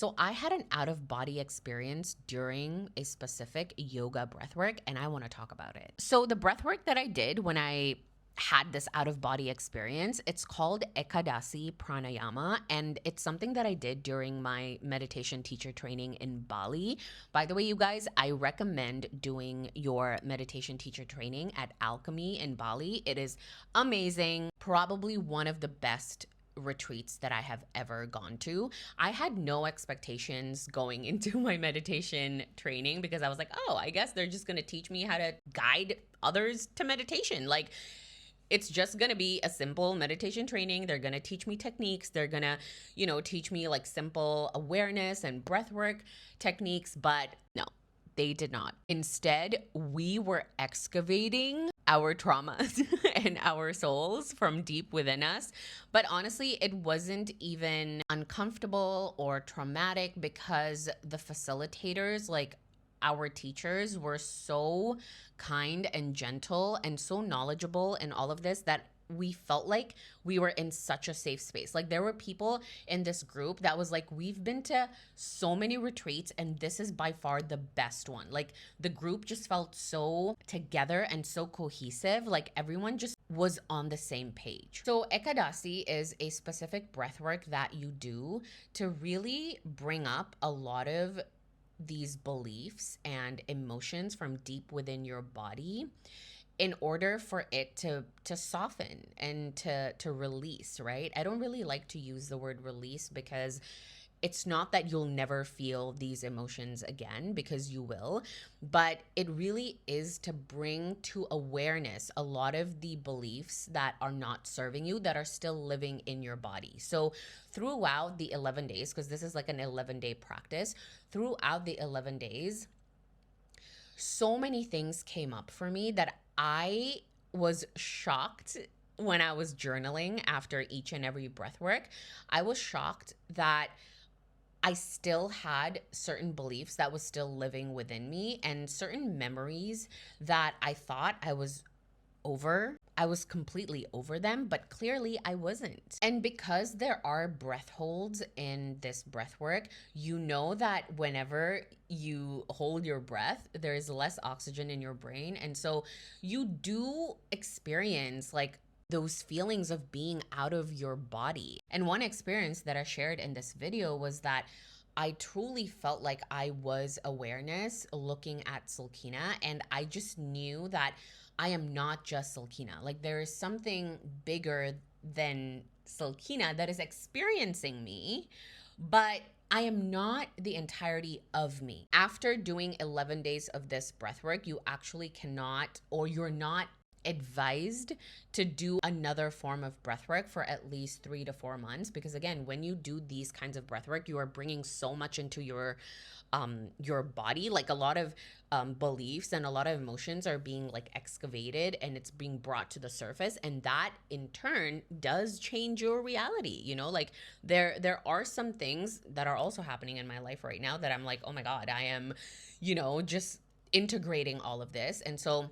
So I had an out-of-body experience during a specific yoga breathwork, and I want to talk about it. So the breathwork that I did when I had this out-of-body experience, it's called Ekadasi Pranayama, and it's something that I did during my meditation teacher training in Bali. By the way, you guys, I recommend doing your meditation teacher training at Alchemy in Bali. It is amazing, probably one of the best retreats that I have ever gone to. I had no expectations going into my meditation training because I was like, oh, I guess they're just going to teach me how to guide others to meditation. Like, it's just going to be a simple meditation training. They're going to teach me techniques. They're going to, teach me like simple awareness and breathwork techniques. But no, they did not. Instead, we were excavating our traumas and our souls from deep within us. But honestly, it wasn't even uncomfortable or traumatic because the facilitators, like our teachers, were so kind and gentle and so knowledgeable in all of this that we felt like we were in such a safe space. Like, there were people in this group that was like, we've been to so many retreats and this is by far the best one. Like, the group just felt so together and so cohesive. Like, everyone just was on the same page. So Ekadasi is a specific breathwork that you do to really bring up a lot of these beliefs and emotions from deep within your body in order for it to soften and to release, right? I don't really like to use the word release because it's not that you'll never feel these emotions again, because you will, but it really is to bring to awareness a lot of the beliefs that are not serving you, that are still living in your body. So throughout the 11 days, because this is like an 11-day practice, throughout the 11 days, so many things came up for me that I was shocked when I was journaling after each and every breath work. I was shocked that I still had certain beliefs that was still living within me and certain memories that I thought I was over. I was completely over them, but clearly I wasn't. And because there are breath holds in this breath work, you know that whenever you hold your breath, there is less oxygen in your brain. And so you do experience like those feelings of being out of your body. And one experience that I shared in this video was that I truly felt like I was awareness looking at Sulkina, and I just knew that I am not just Sulkina. Like, there is something bigger than Sulkina that is experiencing me, but I am not the entirety of me. After doing 11 days of this breathwork, you actually cannot, or you're not advised to do another form of breathwork for at least 3 to 4 months, because again, when you do these kinds of breathwork, you are bringing so much into your body. Like, a lot of beliefs and a lot of emotions are being like excavated and it's being brought to the surface, and that in turn does change your reality. Like, there are some things that are also happening in my life right now that I'm like, oh my God, I am just integrating all of this. And so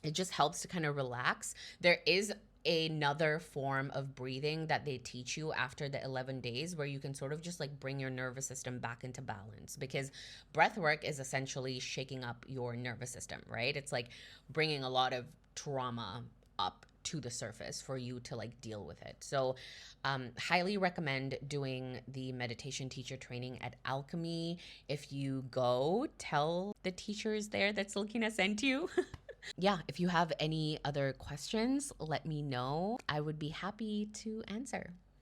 it just helps to kind of relax. There is another form of breathing that they teach you after the 11 days where you can sort of just like bring your nervous system back into balance, because breath work is essentially shaking up your nervous system, right? It's like bringing a lot of trauma up to the surface for you to like deal with it. So highly recommend doing the meditation teacher training at Alchemy. If you go, tell the teachers there that Sulkina sent you. Yeah, if you have any other questions, let me know. I would be happy to answer.